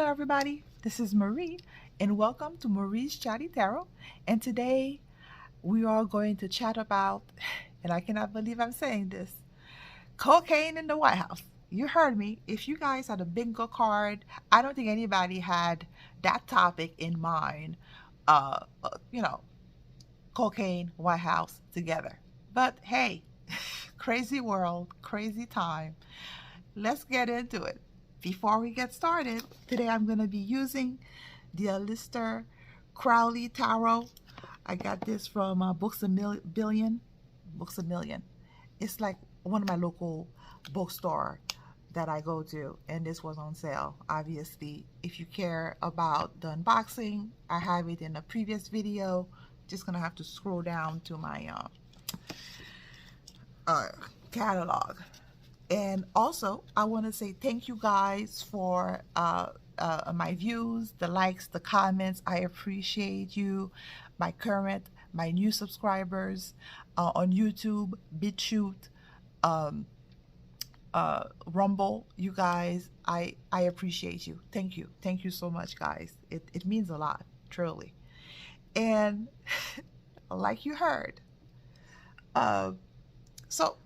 everybody. This is Marie, and welcome to Marie's Chatty Tarot. And today we are going to chat about, and I cannot believe I'm saying this, cocaine in the White House. You heard me. If you guys had a bingo card, I don't think anybody had that topic in mind. Uh, uh, you know, Cocaine, White House together. But hey, crazy world, crazy time. Let's get into it. Before we get started, today I'm going to be using the Lister Crowley Tarot. I got this from Books a Million. Books a Million. It's like one of my local bookstore that I go to, and this was on sale. Obviously, if you care about the unboxing, I have it in a previous video. Just gonna have to scroll down to my catalog. And also, I want to say thank you guys for my views, the likes, the comments. I appreciate you. My current, my new subscribers on YouTube, BitChute, Rumble. You guys, I appreciate you. Thank you. Thank you so much, guys. It means a lot, truly. And like you heard, so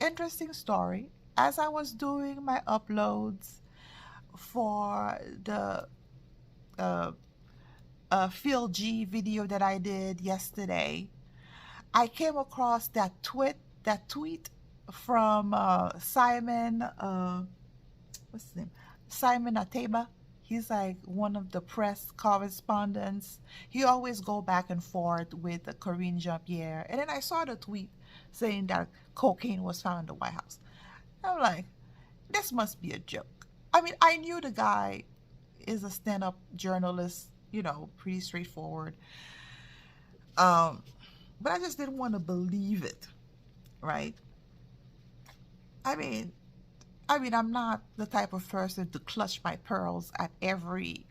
interesting story. As I was doing my uploads for the Phil G video that I did yesterday, I came across that tweet from Simon, what's his name? Simon Ateba. He's like one of the press correspondents. He always go back and forth with Corinne Jean-Pierre. And then I saw the tweet saying that cocaine was found in the White House. I'm like, this must be a joke. I mean, I knew the guy is a stand-up journalist, you know, pretty straightforward. But I just didn't want to believe it, right? I mean, I'm not the type of person to clutch my pearls at every,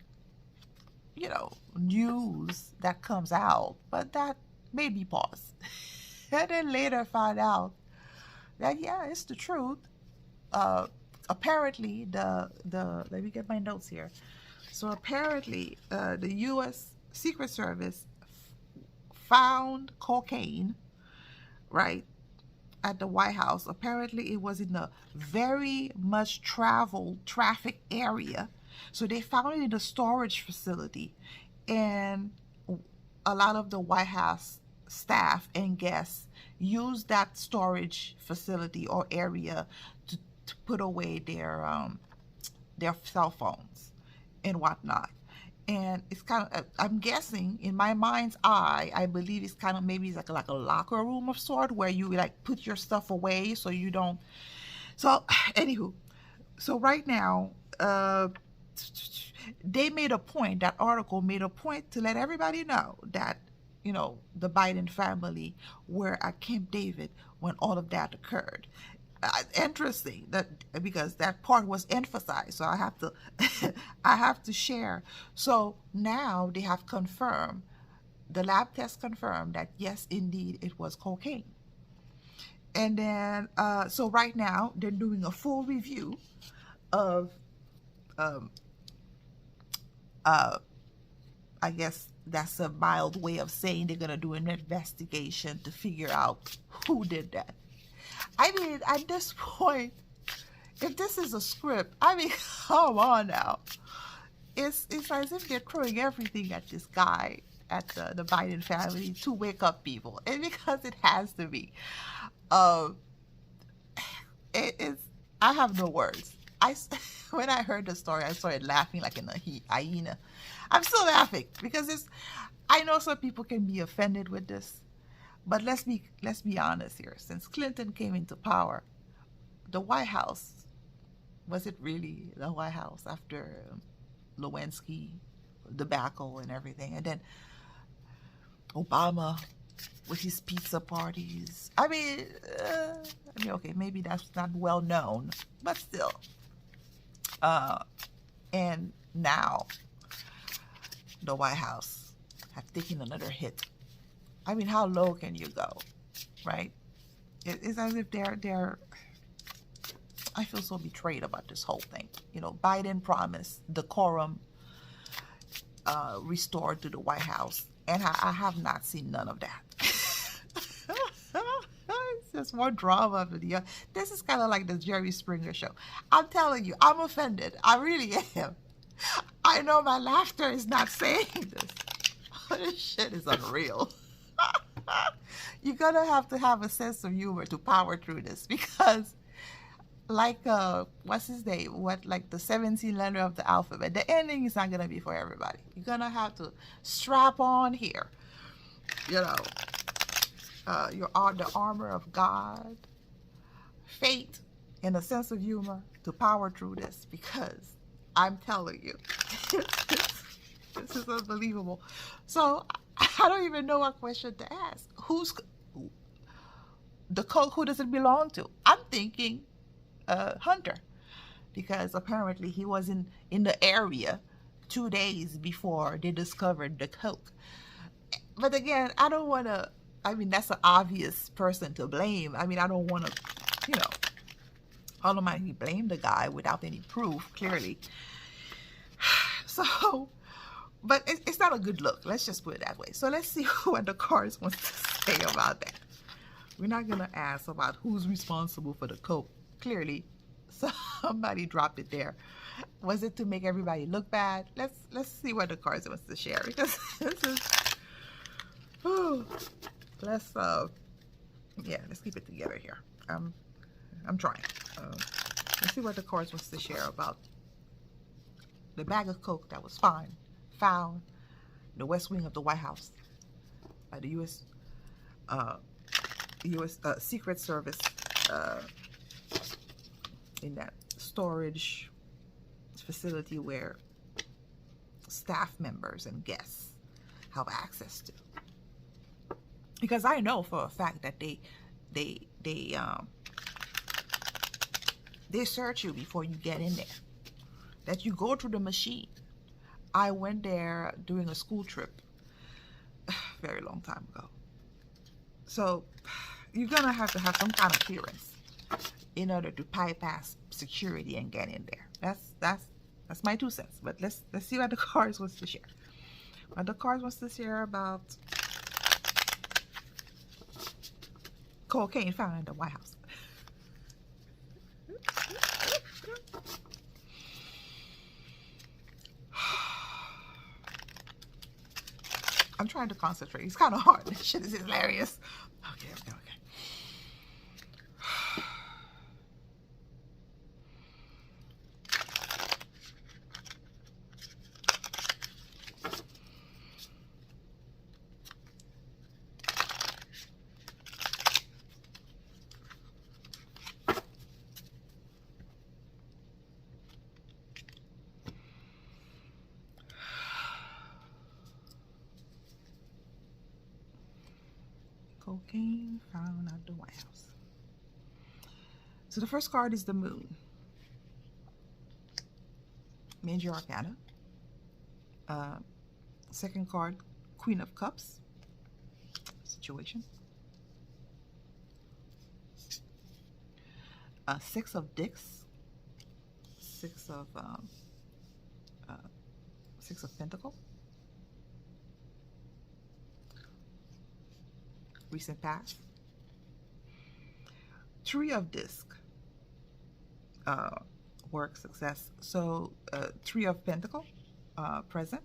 you know, news that comes out, but that made me pause. And then later found out that, yeah, it's the truth. Apparently, let me get my notes here. So apparently, the U.S. Secret Service found cocaine, right, at the White House. Apparently it was in a very much traveled traffic area. So they found it in a storage facility, and a lot of the White House staff and guests used that storage facility or area to put away their cell phones and whatnot. And it's kind of, I'm guessing, in my mind's eye, I believe it's kind of maybe it's like a locker room of sort where you like put your stuff away so you don't. So anywho, so right now, they made a point, that article made a point to let everybody know that, you know, the Biden family were at Camp David when all of that occurred. Interesting that, because that part was emphasized, so I have to I have to share. So now they have confirmed, the lab test confirmed that yes, indeed, it was cocaine. And then so right now they're doing a full review of I guess that's a mild way of saying they're gonna do an investigation to figure out who did that. I mean, at this point, if this is a script, I mean, come on now. It's as if they're throwing everything at this guy, at the Biden family, to wake up people. And because it has to be. I have no words. When I heard the story, I started laughing like a hyena. I'm still laughing because I know some people can be offended with this. But let's be honest here. Since Clinton came into power, the White House, was it really the White House after Lewinsky debacle and everything? And then Obama with his pizza parties. I mean, okay, maybe that's not well known, but still. And now the White House have taken another hit. I mean, how low can you go, right? It's as if they're I feel so betrayed about this whole thing. You know, Biden promised decorum restored to the White House, and I have not seen none of that. It's just more drama after the other. This is kind of like the Jerry Springer show. I'm telling you, I'm offended. I really am. I know my laughter is not saying this. This shit is unreal. You're gonna have to have a sense of humor to power through this, because like what's his name, what, like the 17 letter of the alphabet, the ending is not gonna be for everybody. You're gonna have to strap on here, you know, the armor of God, faith, and a sense of humor to power through this, because I'm telling you, this is unbelievable. So I don't even know what question to ask. Who's the cult? Who does it belong to? I'm thinking Hunter, because apparently he was in the area 2 days before they discovered the coke. But again, I don't want to, I mean, that's an obvious person to blame. I mean, I don't want to, you know, automatically blame the guy without any proof, clearly. So, but it's not a good look. Let's just put it that way. So let's see what the cards want to say about that. We're not going to ask about who's responsible for the coke. Clearly, somebody dropped it there. Was it to make everybody look bad? Let's see what the cards wants to share, because this is, let's keep it together here. I'm trying. Let's see what the cards wants to share about the bag of coke that was found in the West Wing of the White House by the U.S. Secret Service in that storage facility where staff members and guests have access to. Because I know for a fact that they search you before you get in there, that you go through the machine. I went there during a school trip very long time ago. So you're gonna have to have some kind of clearance in order to bypass security and get in there. That's my 2 cents. But let's see what the cards wants to share. What the cards wants to share about cocaine found in the White House. I'm trying to concentrate. It's kind of hard. This shit is hilarious. Okay. Cocaine found at the White House. So the first card is the Moon. Major Arcana. Second card, Queen of Cups. Situation. Six of Dicks. Six of Pentacle. Recent past. Three of Disc. Work, success. So Three of Pentacle, present.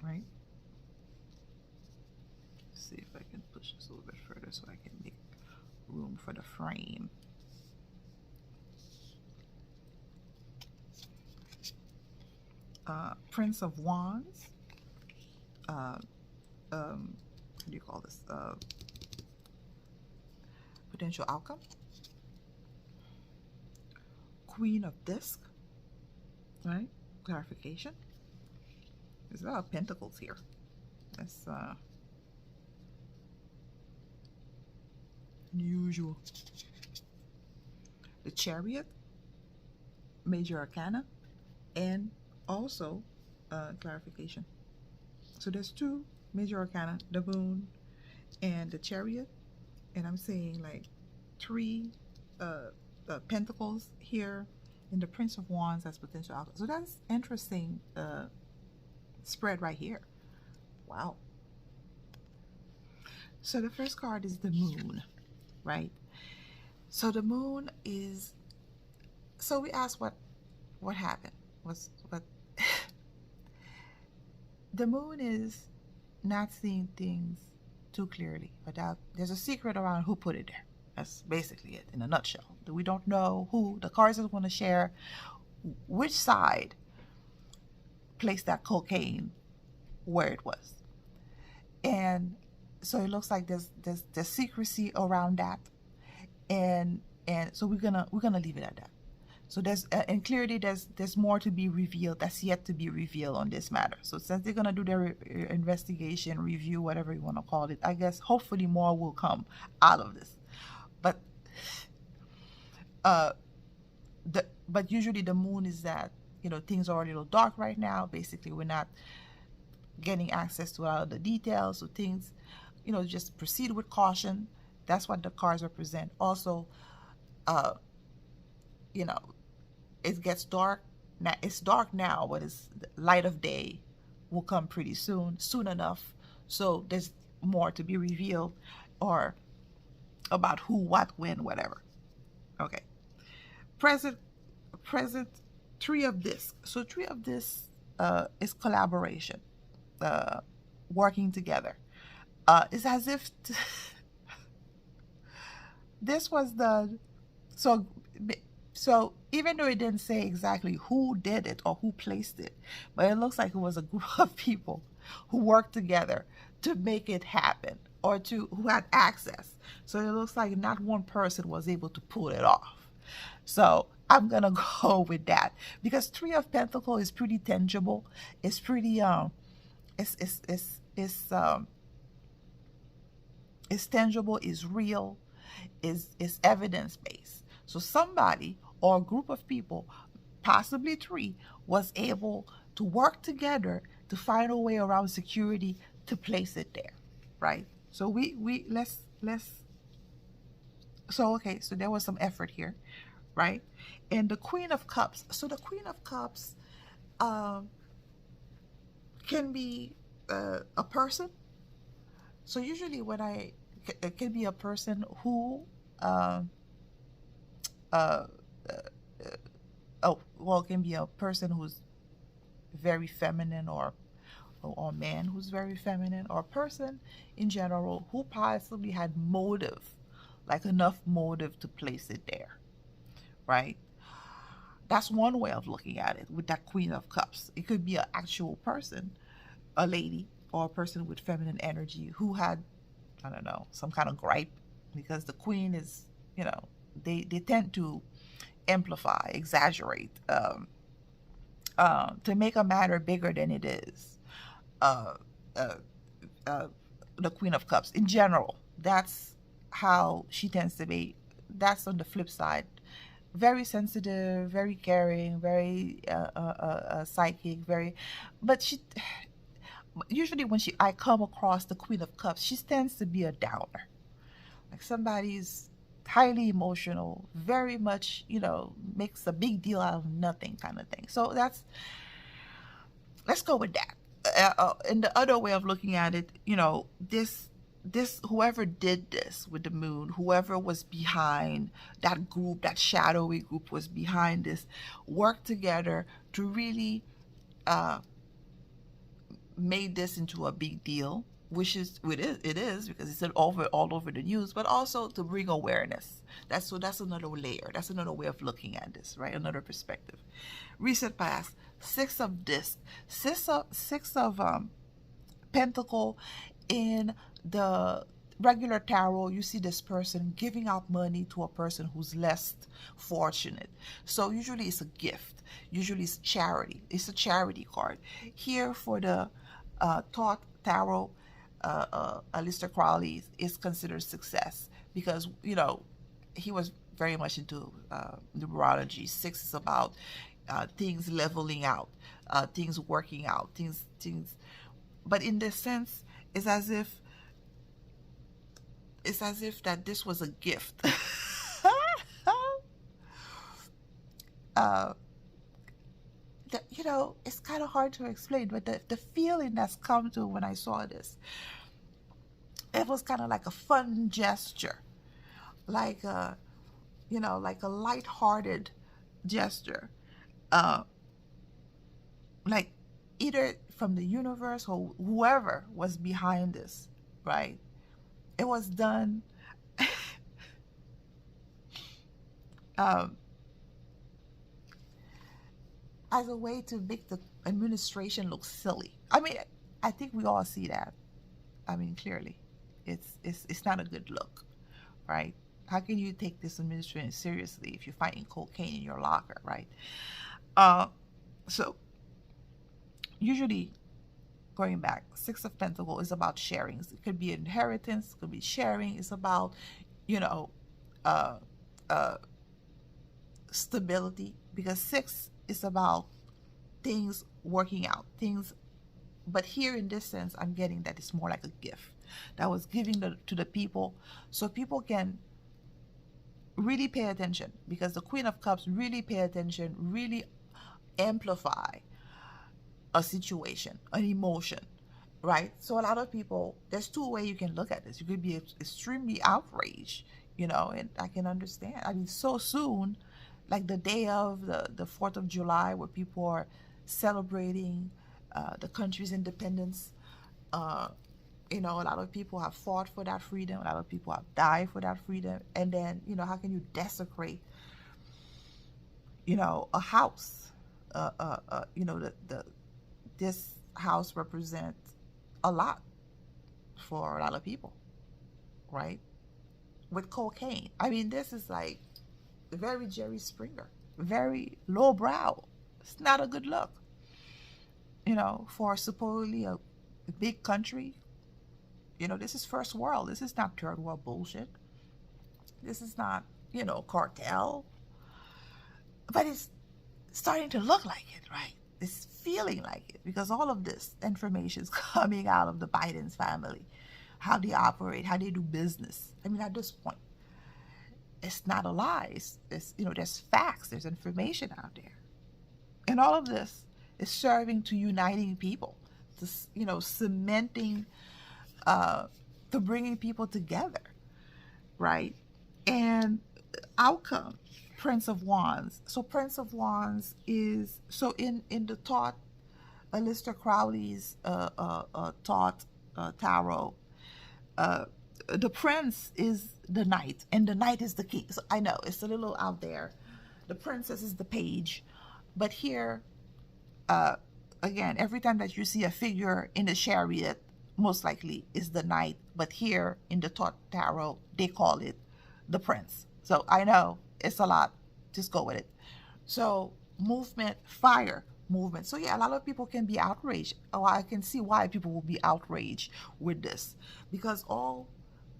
Right? Let's see if I can push this a little bit further so I can make room for the frame. Prince of Wands. What do you call this? Potential outcome. Queen of Disc. Right? Clarification. There's a lot of pentacles here. That's unusual. The Chariot. Major Arcana. And also clarification. So there's two Major Arcana, the Moon and the Chariot, and I'm saying like three Pentacles here, and the Prince of Wands as potential outcome. So that's interesting spread right here. Wow. So the first card is the Moon, right? So the Moon is, so we asked what happened. What the Moon is not seeing things too clearly. But there's a secret around who put it there. That's basically it in a nutshell. We don't know who. The cards is going to share which side placed that cocaine where it was. And so it looks like there's secrecy around that. And so we're gonna leave it at that. So there's and clearly there's more to be revealed, that's yet to be revealed on this matter. So since they're gonna do their investigation, review, whatever you want to call it, I guess hopefully more will come out of this. But but usually the Moon is that, you know, things are a little dark right now. Basically, we're not getting access to all the details. So things, you know, just proceed with caution. That's what the cards represent. Also, you know, it gets dark now. It's dark now, but it's light of day will come pretty soon enough. So there's more to be revealed, or about who, what, when, whatever. Okay. Present Three of Discs. So Three of Discs is collaboration, working together. It's as if this was done. So even though it didn't say exactly who did it or who placed it, but it looks like it was a group of people who worked together to make it happen, or who had access. So it looks like not one person was able to pull it off. So I'm gonna go with that, because Three of Pentacles is pretty tangible. It's pretty it's tangible, is real, is evidence based. So somebody or a group of people, possibly three, was able to work together to find a way around security to place it there, right? So so okay, so there was some effort here, right? And the Queen of Cups. So the Queen of Cups can be a person. So usually it can be a person who it can be a person who's very feminine, or a man who's very feminine, or a person in general who possibly had motive, like enough motive to place it there, right? That's one way of looking at it with that Queen of Cups. It could be an actual person, a lady, or a person with feminine energy who had, I don't know, some kind of gripe, because the Queen is, you know, they tend to amplify, exaggerate, to make a matter bigger than it is. The Queen of Cups in general, that's how she tends to be. That's on the flip side. Very sensitive, very caring, very psychic, but she usually when I come across the Queen of Cups, she tends to be a downer. Like somebody's highly emotional, very much, you know, makes a big deal out of nothing kind of thing. So let's go with that. And the other way of looking at it, you know, this whoever did this with the Moon, whoever was behind that group, that shadowy group was behind this, worked together to really made this into a big deal, which it is because it's all over the news, but also to bring awareness. That's another layer. That's another way of looking at this, right? Another perspective. Recent past, Six of Discs, six of Pentacle. In the regular tarot, you see this person giving out money to a person who's less fortunate. So usually it's a gift. Usually it's charity. It's a charity card. Here for the Thought Tarot, Aleister Crowley is considered success, because, you know, he was very much into numerology. Six is about things leveling out, things working out, things. But in this sense, it's as if that this was a gift. uh, it's kind of hard to explain, but the feeling that's come to when I saw this, it was kind of like a fun gesture, like like a light-hearted gesture, uh, like either from the universe or whoever was behind this, right? It was done um, as a way to make the administration look silly. I mean, I think we all see that. I mean, clearly, it's not a good look, right? How can you take this administration seriously if you're finding cocaine in your locker, right? Uh, so usually, going back, Six of Pentacles is about sharings. It could be inheritance, it could be sharing. It's about, you know, uh, uh, stability, because six is about things working out, things. But here in this sense, I'm getting that it's more like a gift that was giving to the people, so people can really pay attention, because the Queen of Cups really pay attention, really amplify a situation, an emotion, right? So a lot of people, there's two ways you can look at this. You could be extremely outraged, and I can understand. I mean, so soon, like the day of the 4th of July, where people are celebrating the country's independence. A lot of people have fought for that freedom. A lot of people have died for that freedom. And then, how can you desecrate, a house? This house represents a lot for a lot of people, right? With cocaine. I mean, this is like very Jerry Springer, very lowbrow. It's not a good look, for supposedly a big country. This is first world. This is not third world bullshit. This is not, cartel. But it's starting to look like it, right? It's feeling like it, because all of this information is coming out of the Biden's family, how they operate, how they do business. I mean, at this point, it's not a lie. There's facts, there's information out there. And all of this is serving to uniting people, to, cementing, to bringing people together, right? And outcome, Prince of Wands. So Prince of Wands is, so in the thought, Aleister Crowley's thought tarot, the prince is the knight, and the knight is the king. So I know it's a little out there. The princess is the page, but here, again, every time that you see a figure in the chariot, most likely is the knight. But here in the thought tarot, they call it the prince. So I know it's a lot. Just go with it. So movement, fire, movement. So yeah, a lot of people can be outraged. Oh, I can see why people will be outraged with this, because all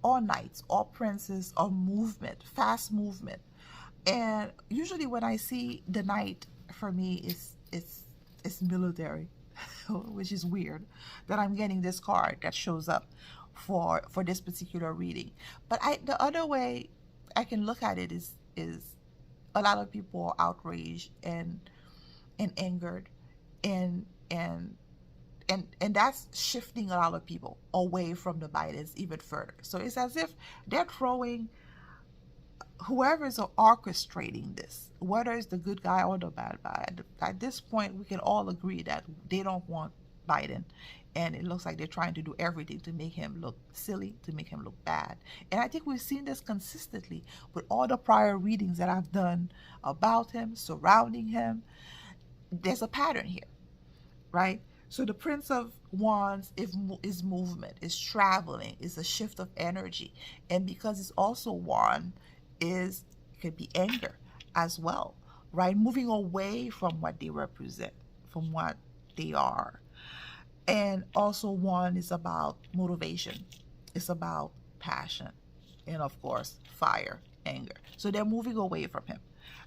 knights, all princes are movement, fast movement. And usually when I see the knight, for me, it's military, which is weird that I'm getting this card that shows up for this particular reading. But the other way I can look at it is a lot of people are outraged and angered, and that's shifting a lot of people away from the Bidens even further. So it's as if they're throwing whoever's orchestrating this, whether it's the good guy or the bad guy. At this point, we can all agree that they don't want Biden, and it looks like they're trying to do everything to make him look silly, to make him look bad. And I think we've seen this consistently with all the prior readings that I've done about him, surrounding him. There's a pattern here, right? So the Prince of Wands is movement, is traveling, is a shift of energy. And because it's also wand, could be anger as well, right? Moving away from what they represent, from what they are. And also one is about motivation. It's about passion. And of course, fire, anger. So they're moving away from him.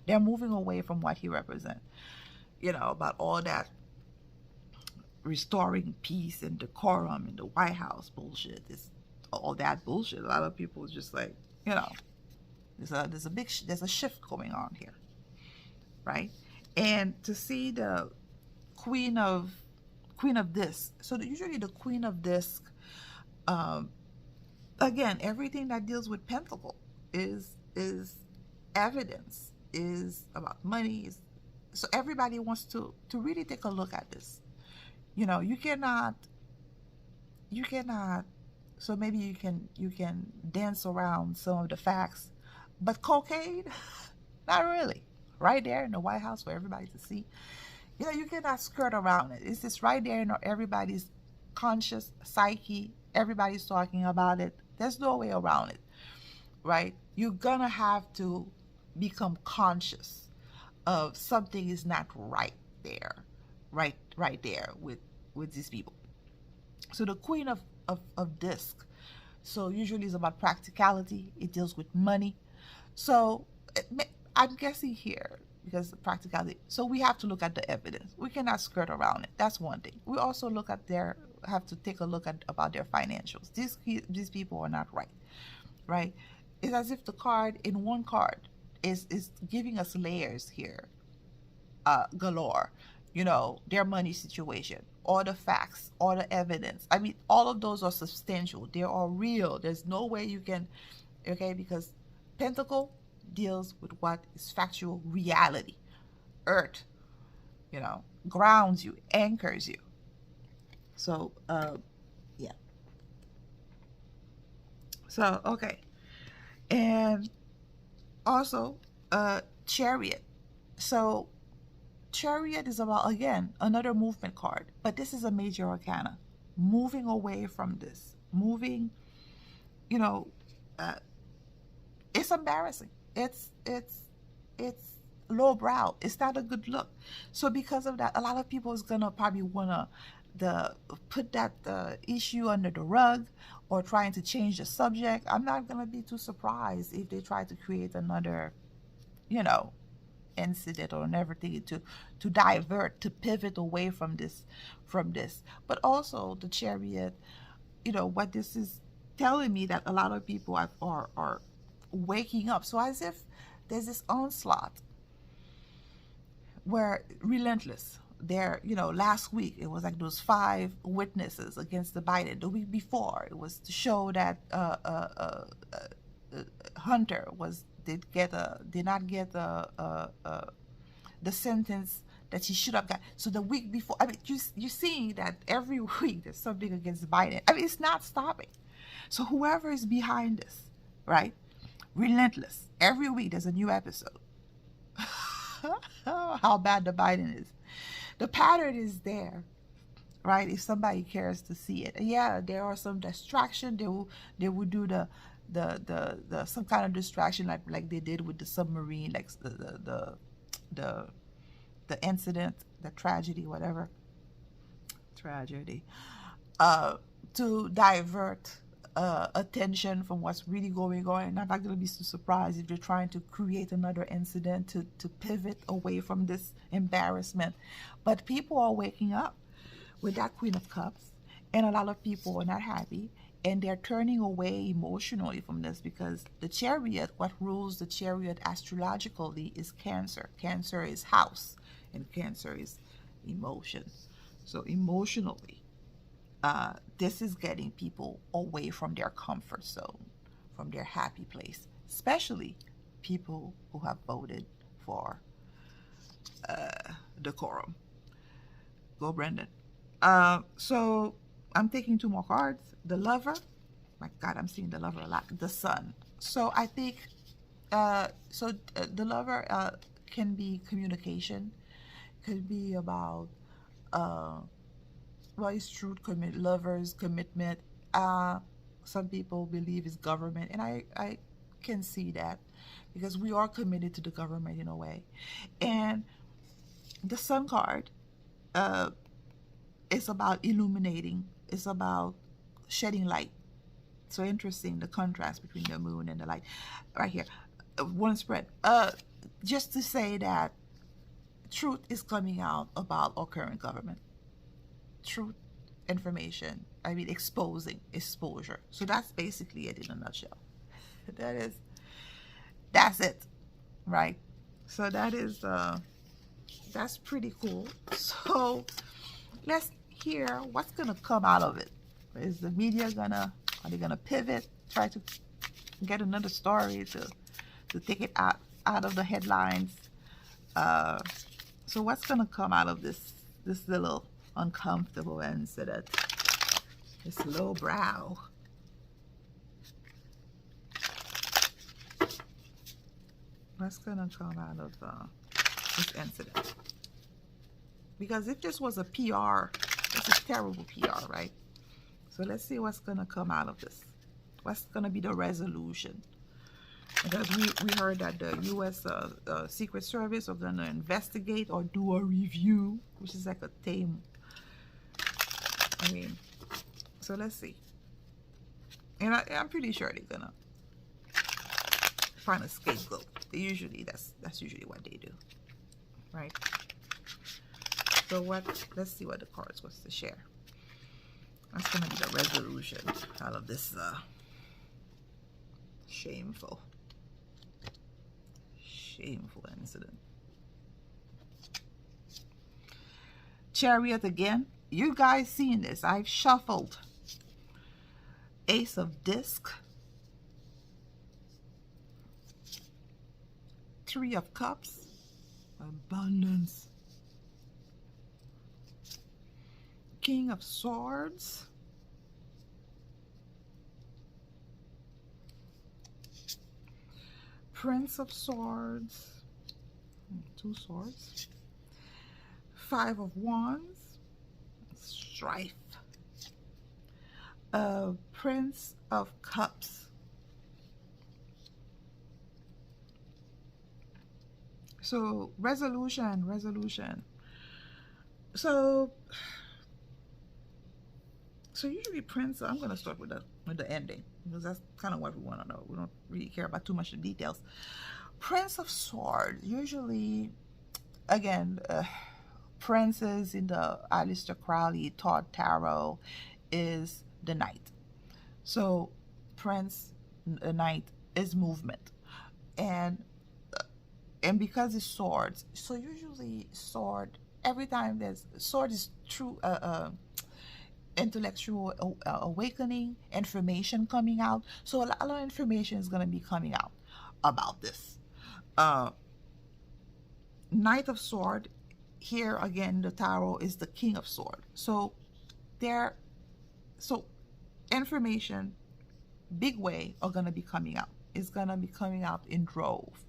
They're moving away from what he represents. About all that restoring peace and decorum in the White House bullshit. It's all that bullshit. A lot of people just like, there's a shift going on here. right? And to see the queen of disc. So usually the queen of disc, um, again, everything that deals with pentacle is evidence, is about money. So everybody wants to really take a look at this. You know, you cannot. So maybe you can dance around some of the facts, but cocaine, not really. Right there in the White House for everybody to see. You know, you cannot skirt around it. It's just right there in everybody's conscious psyche. Everybody's talking about it. There's no way around it, right? You're gonna have to become conscious of something is not right there, right there with these people. So the queen of disc, so usually it's about practicality. It deals with money. So I'm guessing here because of practicality. So we have to look at the evidence. We cannot skirt around it. That's one thing. We also have to take a look at about their financials. These people are not right, right? It's as if the card in one card is giving us layers here, galore. You know, their money situation, all the facts, all the evidence. I mean, all of those are substantial. They are real. There's no way you can, okay, because Pentacle deals with what is factual reality. Earth, you know, grounds you, anchors you. So, yeah. So, okay. And also, Chariot. So, Chariot is about, again, another movement card, but this is a major arcana. Moving away from this. Moving, you know, it's embarrassing. It's lowbrow. It's not a good look. So because of that, a lot of people is gonna probably wanna put that issue under the rug or trying to change the subject. I'm not gonna be too surprised if they try to create another, you know, incident or everything to divert, to pivot away from this. But also the Chariot, you know, what this is telling me that a lot of people are waking up. So as if there's this onslaught where relentless. There, you know, last week it was like those 5 witnesses against the Biden. The week before it was to show that Hunter did not get the sentence that he should have got. So the week before, I mean, you're seeing that every week there's something against Biden. I mean, it's not stopping. So whoever is behind this, right? Relentless. Every week there's a new episode. How bad the Biden is. The pattern is there, right? If somebody cares to see it. And yeah, there are some distraction. They will do the some kind of distraction like they did with the submarine, like the incident, the tragedy, whatever. Tragedy. To divert attention from what's really going on. And I'm not going to be so surprised if they're trying to create another incident to pivot away from this embarrassment. But people are waking up with that Queen of Cups, and a lot of people are not happy, and they're turning away emotionally from this because the Chariot, what rules the Chariot astrologically is Cancer. Cancer is house, and Cancer is emotions. So emotionally, this is getting people away from their comfort zone, from their happy place, especially people who have voted for decorum. Go, Brendan. So I'm taking 2 more cards. The Lover. My God, I'm seeing the Lover a lot. The Sun. So I think, the Lover can be communication, could be about, well, it's truth, lovers, commitment. Some people believe it's government, and I can see that because we are committed to the government in a way. And the Sun card, is about illuminating. It's about shedding light. So interesting, the contrast between the moon and the light. Right here, one spread. Just to say that truth is coming out about our current government. Truth, information, I mean exposure. So that's basically it in a nutshell. That's it, right? So that is That's pretty cool. So let's hear what's gonna come out of it. Is the media gonna, are they gonna pivot, try to get another story to take it out of the headlines? So what's gonna come out of this little uncomfortable incident? This low brow. What's gonna come out of this incident? Because if this was a PR, this is terrible PR, right? So let's see what's gonna come out of this. What's gonna be the resolution? Because we heard that the U.S. Secret Service are gonna investigate or do a review, which is like a tame. I mean, so let's see. And I'm pretty sure they're gonna find a scapegoat. They usually, that's usually what they do, right? So let's see what the cards was to share. That's gonna be the resolution out of this shameful incident. Chariot again. You guys seen this? I've shuffled Ace of Disc, Three of Cups, Abundance, King of Swords, Prince of Swords, two swords, Five of Wands, Strife, Prince of Cups. So resolution. So usually Prince, I'm going to start with the ending, because that's kind of what we want to know. We don't really care about too much of the details. Prince of Swords, usually, again, princes in the Aleister Crowley tarot is the knight. So Prince, the knight, is movement. And because it's swords, so usually sword, every time there's sword is true intellectual awakening, information coming out. So a lot of information is going to be coming out about this. Knight of Sword, here again the tarot is the King of Sword. So information, big way, are going to be coming out. It's going to be coming out in drove.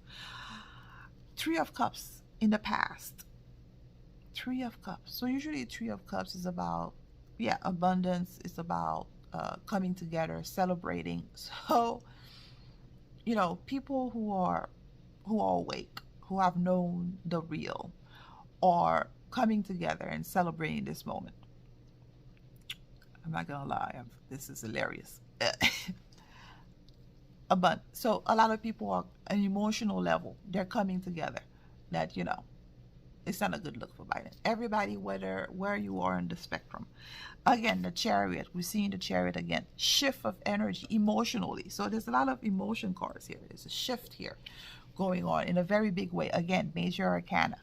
Three of Cups in the past. Three of Cups. So usually Three of Cups is about, yeah, abundance. It's about coming together, celebrating. So, you know, people who are awake, who have known the real, are coming together and celebrating this moment. I'm not gonna lie, this is hilarious. So a lot of people are an emotional level. They're coming together. That, you know, it's not a good look for Biden. Everybody, where you are in the spectrum. Again, the Chariot. We're seeing the Chariot again. Shift of energy emotionally. So there's a lot of emotion cards here. There's a shift here going on in a very big way. Again, major arcana.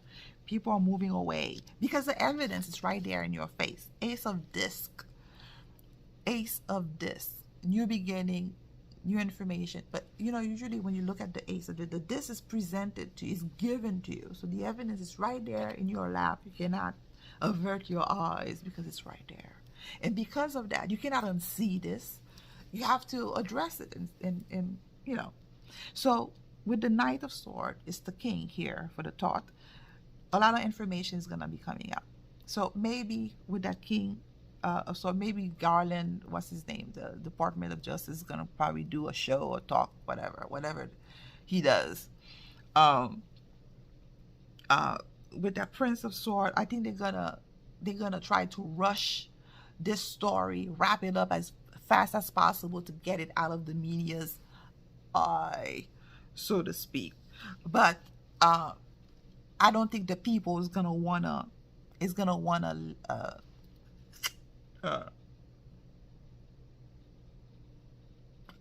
People are moving away because the evidence is right there in your face. Ace of Disc. Ace of Disc. New beginning, new information. But you know, usually when you look at the Ace of the disc is presented to you, is given to you. So the evidence is right there in your lap. You cannot avert your eyes because it's right there. And because of that, you cannot unsee this. You have to address it and you know. So with the Knight of Swords, it's the king here for the thought. A lot of information is gonna be coming out. So maybe with that king, so maybe Garland, what's his name, the Department of Justice is gonna probably do a show or talk, whatever he does. With that Prince of Swords, I think they're gonna try to rush this story, wrap it up as fast as possible to get it out of the media's eye, so to speak. But I don't think the people is gonna wanna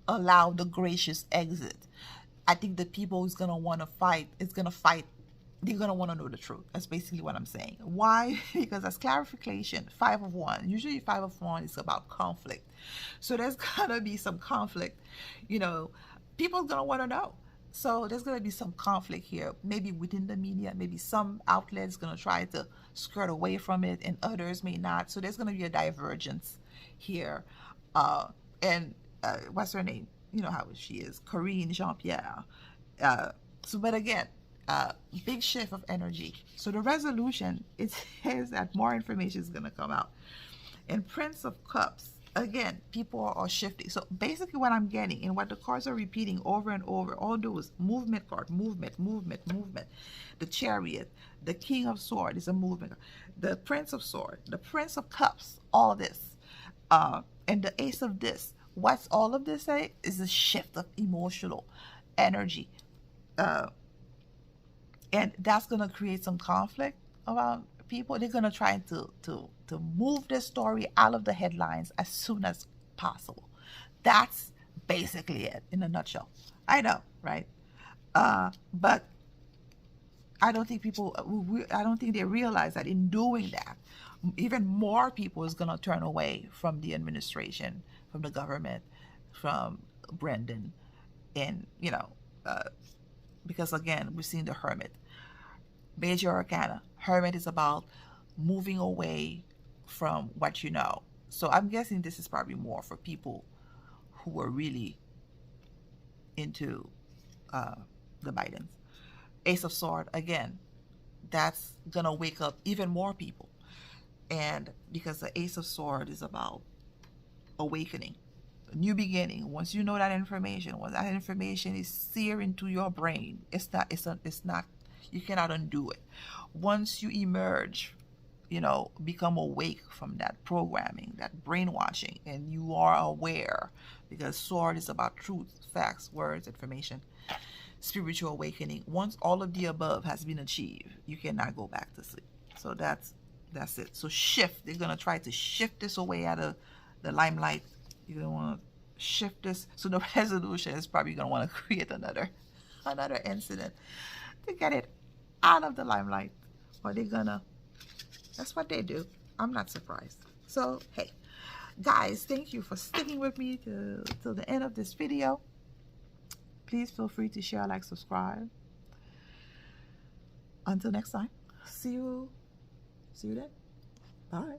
allow the gracious exit. I think the people is gonna wanna fight. It's gonna fight they're going to want to know the truth. That's basically what I'm saying. Why? Because as clarification, 5 of Wands, usually 5 of Wands is about conflict. So there's going to be some conflict. You know, people's going to want to know. So there's going to be some conflict here, maybe within the media, maybe some outlets going to try to skirt away from it and others may not. So there's going to be a divergence here. And what's her name? You know how she is, Corinne Jean-Pierre. But again, big shift of energy. So the resolution, it says that more information is going to come out. And Prince of Cups, again, people are shifting. So basically what I'm getting and what the cards are repeating over and over, all those movement card, movement, movement, movement. The Chariot, the King of Swords is a movement. The Prince of Swords, the Prince of Cups, all this. And the Ace of this. What's all of this say is a shift of emotional energy. And that's going to create some conflict around people. They're going to try to move this story out of the headlines as soon as possible. That's basically it in a nutshell. I know, right? But I don't think they realize that in doing that, even more people is going to turn away from the administration, from the government, from Brendan, and, you know, because again, we've seen the Hermit. Major Arcana. Hermit is about moving away from what you know. So I'm guessing this is probably more for people who are really into the Bidens. Ace of Swords, again, that's going to wake up even more people. And because the Ace of Swords is about awakening, a new beginning. Once you know that information, once that information is seared into your brain, it's not, you cannot undo it. Once you emerge, you know, become awake from that programming, that brainwashing, and you are aware, because sword is about truth, facts, words, information, spiritual awakening. Once all of the above has been achieved, you cannot go back to sleep. So that's it. So shift. They're gonna try to shift this away out of the limelight. You're gonna want to shift this. So the resolution is probably gonna want to create another incident to get it out of the limelight. Or they're gonna, that's what they do. I'm not surprised. So hey, guys, thank you for sticking with me till the end of this video. Please feel free to share, like, subscribe. Until next time, see you then. Bye.